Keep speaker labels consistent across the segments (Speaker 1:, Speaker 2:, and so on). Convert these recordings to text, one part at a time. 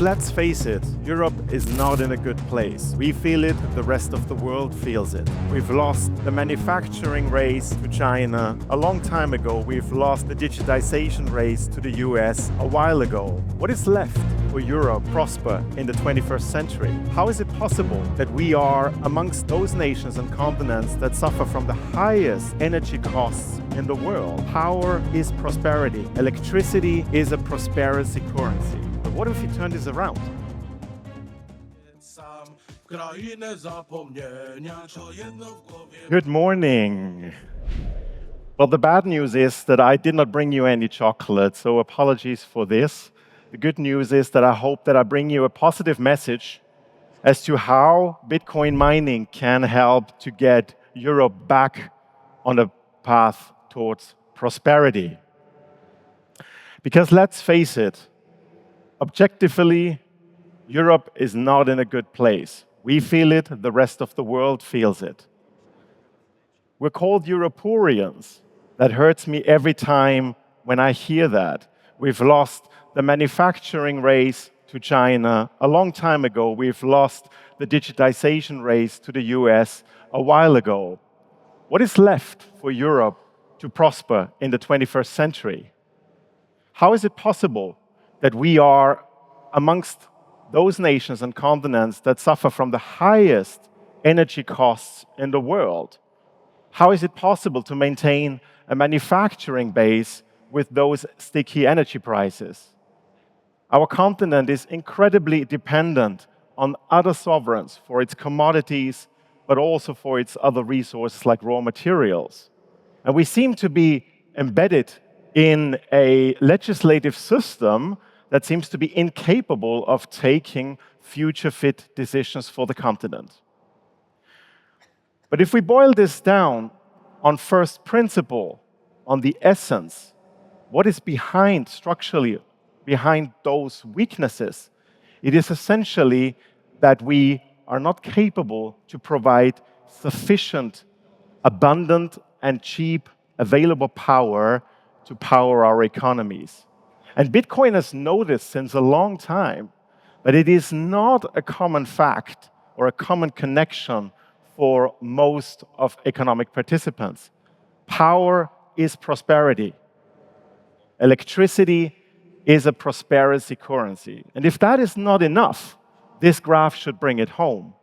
Speaker 1: Let's face it, Europe is not in a good place. We feel it, the rest of the world feels it. We've lost the manufacturing race to China a long time ago. We've lost the digitization race to the US a while ago. What is left for Europe to prosper in the 21st century? How is it possible that we are amongst those nations and continents that suffer from the highest energy costs in the world? Power is prosperity. Electricity is a prosperity currency. But what if we turn this around? Good morning. Well, the bad news is that I did not bring you any chocolate, so apologies for this. The good news is that I hope that I bring you a positive message as to how Bitcoin mining can help to get Europe back on a path towards prosperity. Because let's face it, objectively, Europe is not in a good place. We feel it, the rest of the world feels it. We're called Europeans. That hurts me every time when I hear that. We've lost the manufacturing race to China a long time ago. We've lost the digitization race to the US a while ago. What is left for Europe to prosper in the 21st century? How is it possible that we are amongst those nations and continents that suffer from the highest energy costs in the world? How is it possible to maintain a manufacturing base with those sticky energy prices? Our continent is incredibly dependent on other sovereigns for its commodities, but also for its other resources like raw materials. And we seem to be embedded in a legislative system that seems to be incapable of taking future-fit decisions for the continent. But if we boil this down on first principle, on the essence, what is behind, structurally, behind those weaknesses, it is essentially that we are not capable to provide sufficient, abundant, and cheap available power to power our economies. And Bitcoin has noticed since a long time, but it is not a common fact or a common connection for most of economic participants. Power is prosperity. Electricity is a prosperity currency. And if that is not enough, this graph should bring it home.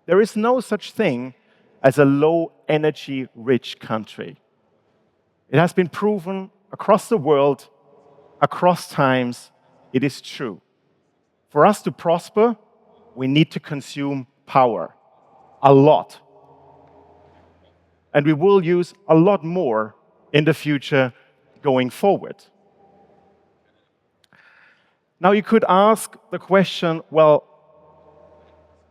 Speaker 1: There is no such thing as a low-energy rich country. It has been proven across the world, across times, it is true. For us to prosper, we need to consume power, a lot. And we will use a lot more in the future going forward. Now you could ask the question, well,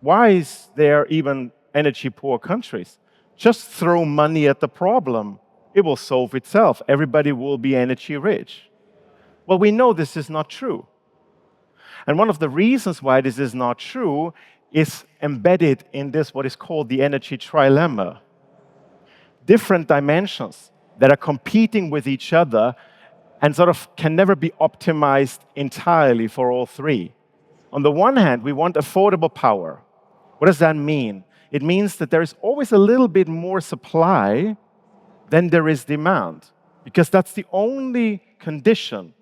Speaker 1: why is there even energy-poor countries? Just throw money at the problem. It will solve itself. Everybody will be energy-rich. Well, we know this is not true. And one of the reasons why this is not true is embedded in this, what is called the energy trilemma. Different dimensions that are competing with each other and sort of can never be optimized entirely for all three. On the one hand, we want affordable power. What does that mean? It means that there is always a little bit more supply than there is demand, because that's the only condition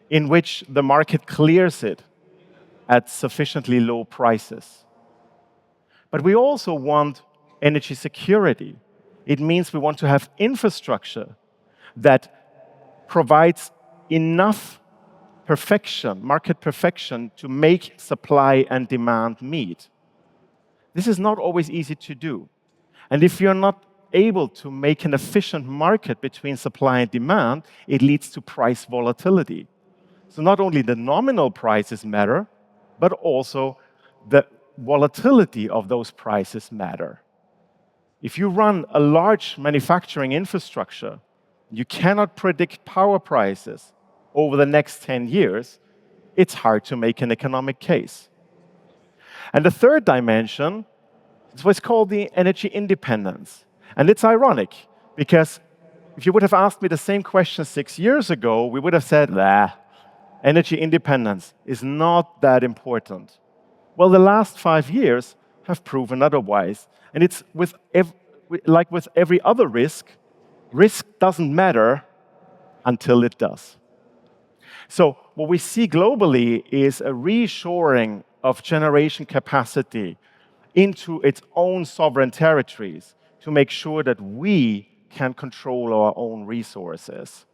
Speaker 1: in which the market clears it at sufficiently low prices. But we also want energy security. It means we want to have infrastructure that provides enough perfection, market perfection, to make supply and demand meet. This is not always easy to do. And if you're not able to make an efficient market between supply and demand, it leads to price volatility. So not only the nominal prices matter, but also the volatility of those prices matter. If you run a large manufacturing infrastructure, you cannot predict power prices over the next 10 years, it's hard to make an economic case. And the third dimension is what's called the energy independence. And it's ironic, because if you would have asked me the same question 6 years ago, we would have said, energy independence is not that important. Well, the last 5 years have proven otherwise. And it's like with every other risk, risk doesn't matter until it does. So what we see globally is a reshoring of generation capacity into its own sovereign territories to make sure that we can control our own resources.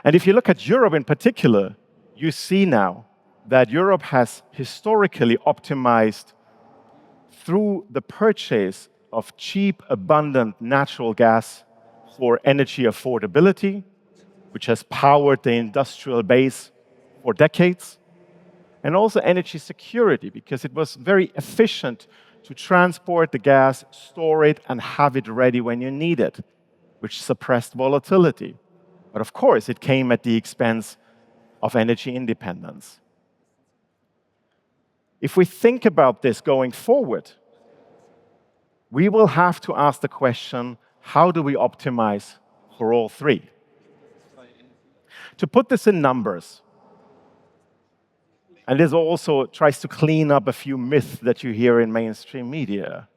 Speaker 1: And if you look at Europe in particular, you see now that Europe has historically optimized through the purchase of cheap, abundant natural gas for energy affordability, which has powered the industrial base for decades, and also energy security, because it was very efficient to transport the gas, store it, and have it ready when you need it, which suppressed volatility. But of course, it came at the expense of energy independence. If we think about this going forward, we will have to ask the question, how do we optimize for all three? To put this in numbers, and this also tries to clean up a few myths that you hear in mainstream media.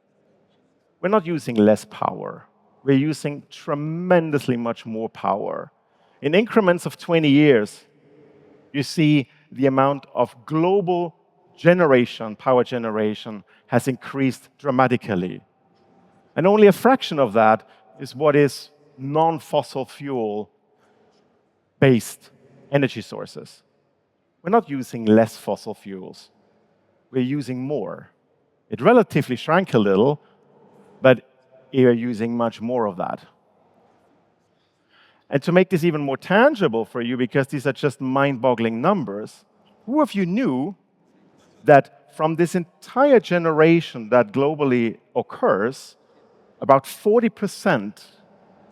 Speaker 1: We're not using less power. We're using tremendously much more power. In increments of 20 years, you see the amount of global generation, power generation, has increased dramatically. And only a fraction of that is what is non-fossil fuel-based energy sources. We're not using less fossil fuels. We're using more. It relatively shrank a little, but we're using much more of that. And to make this even more tangible for you, because these are just mind-boggling numbers, who of you knew that from this entire generation that globally occurs, about 40%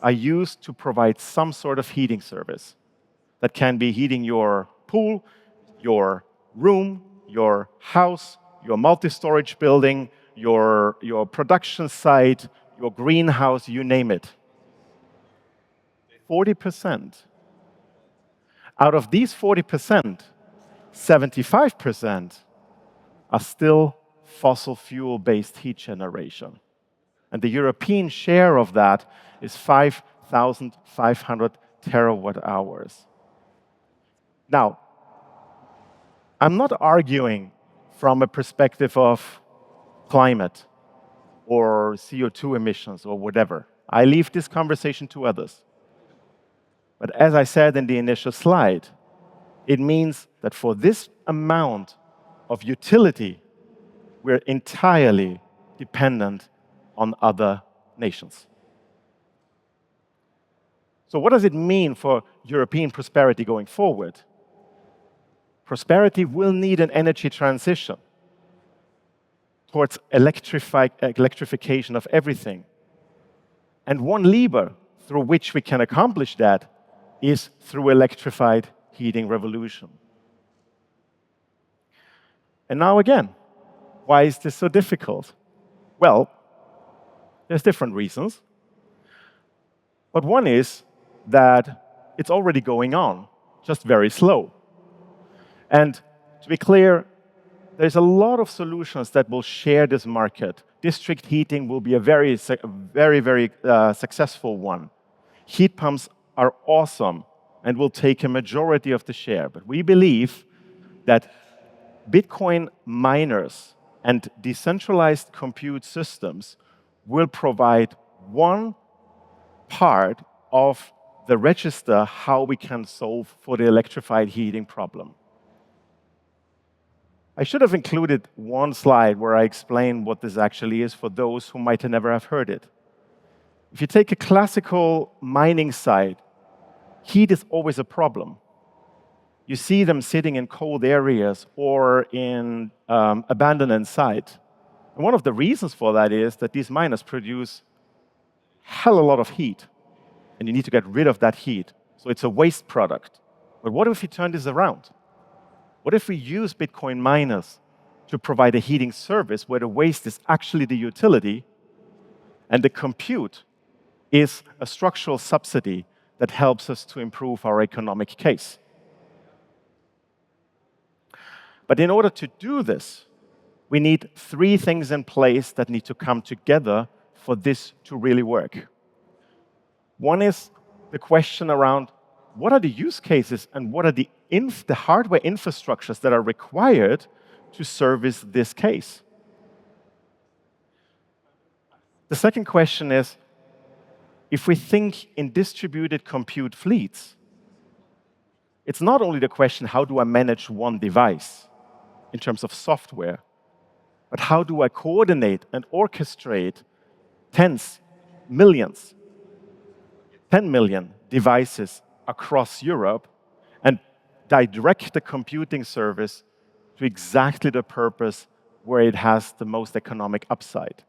Speaker 1: are used to provide some sort of heating service? That can be heating your pool, your room, your house, your multi-storage building, your production site, your greenhouse, you name it. 40%. Out of these 40%, 75% are still fossil fuel-based heat generation. And the European share of that is 5,500 terawatt hours. Now, I'm not arguing from a perspective of climate or CO2 emissions or whatever. I leave this conversation to others. But as I said in the initial slide, it means that for this amount of utility, we're entirely dependent on other nations. So what does it mean for European prosperity going forward? Prosperity will need an energy transition towards electrification of everything. And one lever through which we can accomplish that is through electrified heating revolution. And now again, why is this so difficult? Well, there's different reasons. But one is that it's already going on, just very slow. And to be clear, there's a lot of solutions that will share this market. District heating will be a very successful one. Heat pumps are awesome and will take a majority of the share. But we believe that Bitcoin miners and decentralized compute systems will provide one part of the register how we can solve for the electrified heating problem. I should have included one slide where I explain what this actually is for those who might never have heard it. If you take a classical mining site, heat is always a problem. You see them sitting in cold areas or in abandoned sites. And one of the reasons for that is that these miners produce hell a lot of heat, and you need to get rid of that heat. So it's a waste product. But what if we turn this around? What if we use Bitcoin miners to provide a heating service where the waste is actually the utility and the compute is a structural subsidy that helps us to improve our economic case? But in order to do this, we need three things in place that need to come together for this to really work. One is the question around what are the use cases and what are the hardware infrastructures that are required to service this case? The second question is, if we think in distributed compute fleets, it's not only the question, how do I manage one device in terms of software, but how do I coordinate and orchestrate tens, millions, 10 million devices across Europe and direct the computing service to exactly the purpose where it has the most economic upside.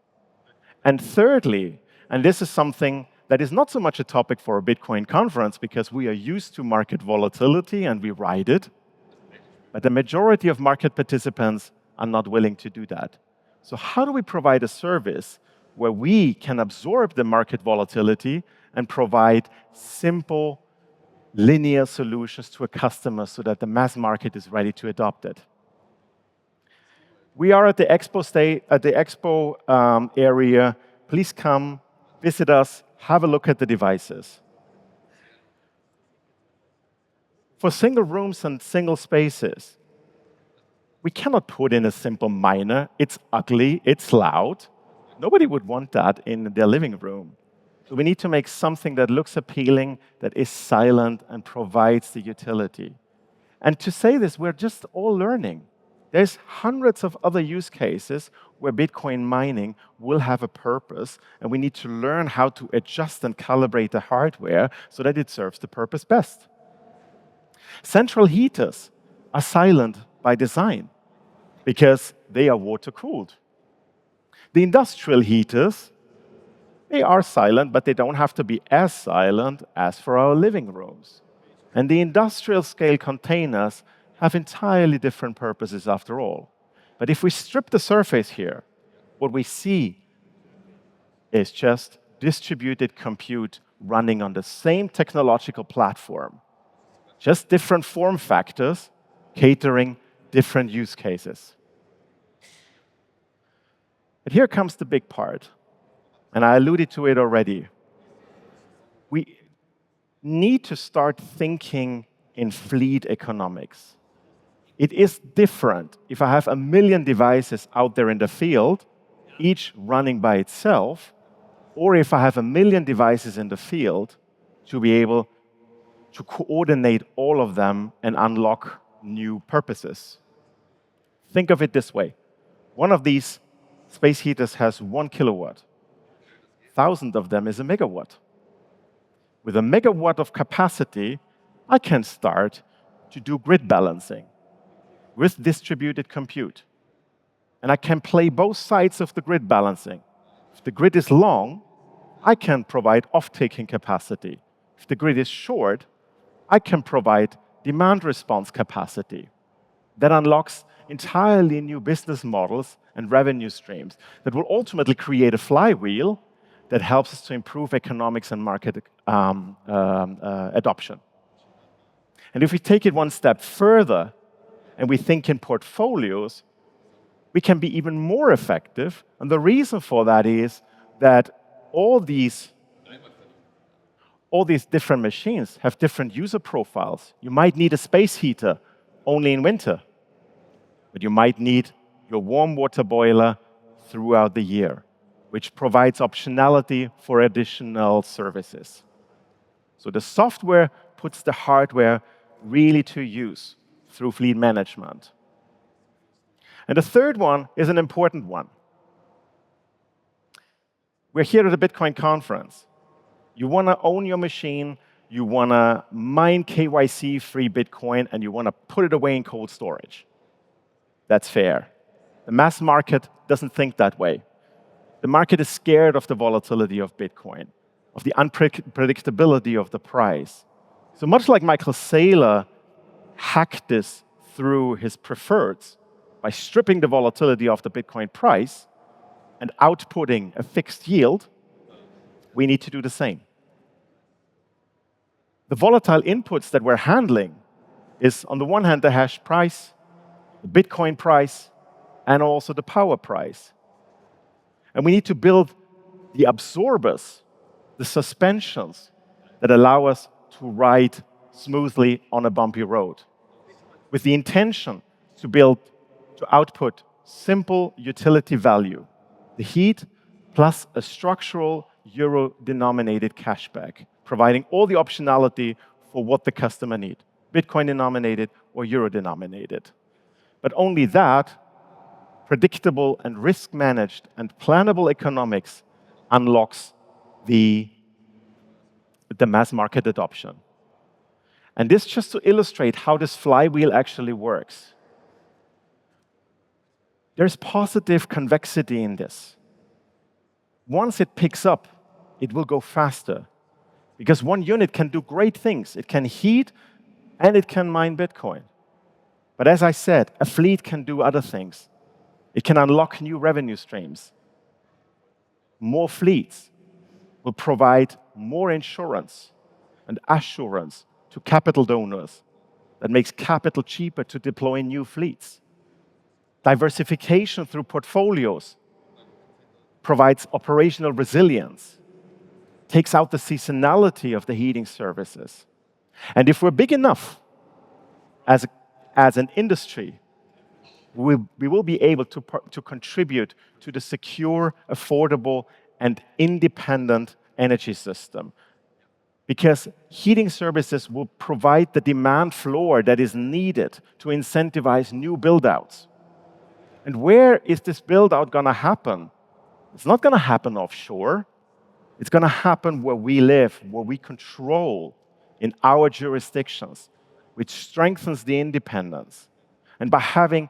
Speaker 1: And thirdly, and this is something that is not so much a topic for a Bitcoin conference because we are used to market volatility and we ride it, but the majority of market participants are not willing to do that. So how do we provide a service where we can absorb the market volatility and provide simple, linear solutions to a customer so that the mass market is ready to adopt it? We are at the expo area. Please come, visit us, have a look at the devices. For single rooms and single spaces, we cannot put in a simple miner. It's ugly, it's loud. Nobody would want that in their living room. So we need to make something that looks appealing, that is silent, and provides the utility. And to say this, we're just all learning. There's hundreds of other use cases where Bitcoin mining will have a purpose, and we need to learn how to adjust and calibrate the hardware so that it serves the purpose best. Central heaters are silent by design because they are water-cooled. The industrial heaters, they are silent, but they don't have to be as silent as for our living rooms. And the industrial-scale containers have entirely different purposes after all. But if we strip the surface here, what we see is just distributed compute running on the same technological platform, just different form factors catering different use cases. But here comes the big part, and I alluded to it already. We need to start thinking in fleet economics. It is different if I have 1 million devices out there in the field, each running by itself, or if I have 1 million devices in the field to be able to coordinate all of them and unlock new purposes. Think of it this way. One of these space heaters has 1 kilowatt. 1,000 of them is a megawatt. With a megawatt of capacity, I can start to do grid balancing with distributed compute. And I can play both sides of the grid balancing. If the grid is long, I can provide off-taking capacity. If the grid is short, I can provide demand response capacity. That unlocks entirely new business models and revenue streams that will ultimately create a flywheel that helps us to improve economics and market adoption. And if we take it one step further, and we think in portfolios, we can be even more effective. And the reason for that is that all these different machines have different user profiles. You might need a space heater only in winter, but you might need your warm water boiler throughout the year, which provides optionality for additional services. So the software puts the hardware really to use through fleet management. And the third one is an important one. We're here at a Bitcoin conference. You want to own your machine, you want to mine KYC-free Bitcoin, and you want to put it away in cold storage. That's fair. The mass market doesn't think that way. The market is scared of the volatility of Bitcoin, of the unpredictability of the price. So much like Michael Saylor hacked this through his preferreds by stripping the volatility of the Bitcoin price and outputting a fixed yield, we need to do the same. The volatile inputs that we're handling is, on the one hand, the hash price, the Bitcoin price, and also the power price. And we need to build the absorbers, the suspensions that allow us to ride smoothly on a bumpy road, with the intention to output simple utility value, the heat plus a structural euro-denominated cashback, providing all the optionality for what the customer needs, Bitcoin-denominated or euro-denominated. But only that, predictable and risk-managed and plannable economics unlocks the mass market adoption. And this just to illustrate how this flywheel actually works. There's positive convexity in this. Once it picks up, it will go faster, because one unit can do great things. It can heat and it can mine Bitcoin. But as I said, a fleet can do other things. It can unlock new revenue streams. More fleets will provide more insurance and assurance to capital donors that makes capital cheaper to deploy new fleets. Diversification through portfolios provides operational resilience, takes out the seasonality of the heating services. And if we're big enough as an industry, we will be able to contribute to the secure, affordable, and independent energy system. Because heating services will provide the demand floor that is needed to incentivize new build-outs. And where is this build-out going to happen? It's not going to happen offshore. It's going to happen where we live, where we control in our jurisdictions, which strengthens the independence. And by having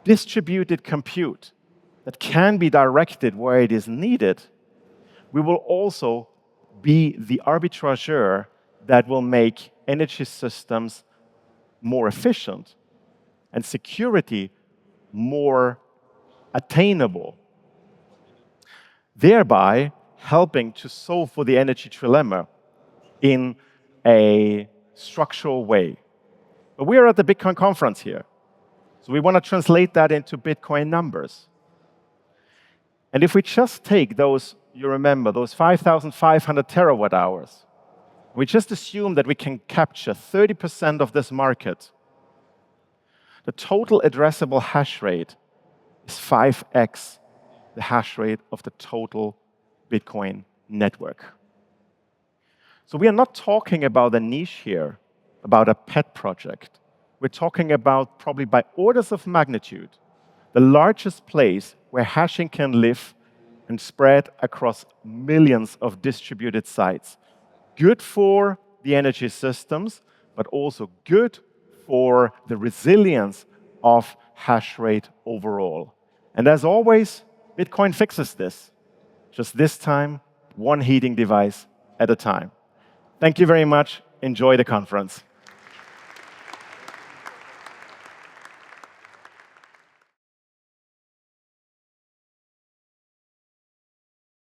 Speaker 1: distributed compute that can be directed where it is needed, we will also be the arbitrageur that will make energy systems more efficient and security more attainable, thereby helping to solve for the energy trilemma in a structural way. But we are at the Bitcoin conference here, so we want to translate that into Bitcoin numbers. And if we just take those, you remember, those 5,500 terawatt hours, we just assume that we can capture 30% of this market, the total addressable hash rate is 5x the hash rate of the total Bitcoin network. So we are not talking about a niche here, about a pet project. We're talking about, probably by orders of magnitude, the largest place where hashing can live and spread across millions of distributed sites. Good for the energy systems, but also good for the resilience of hash rate overall. And as always, Bitcoin fixes this. Just this time, one heating device at a time. Thank you very much. Enjoy the conference.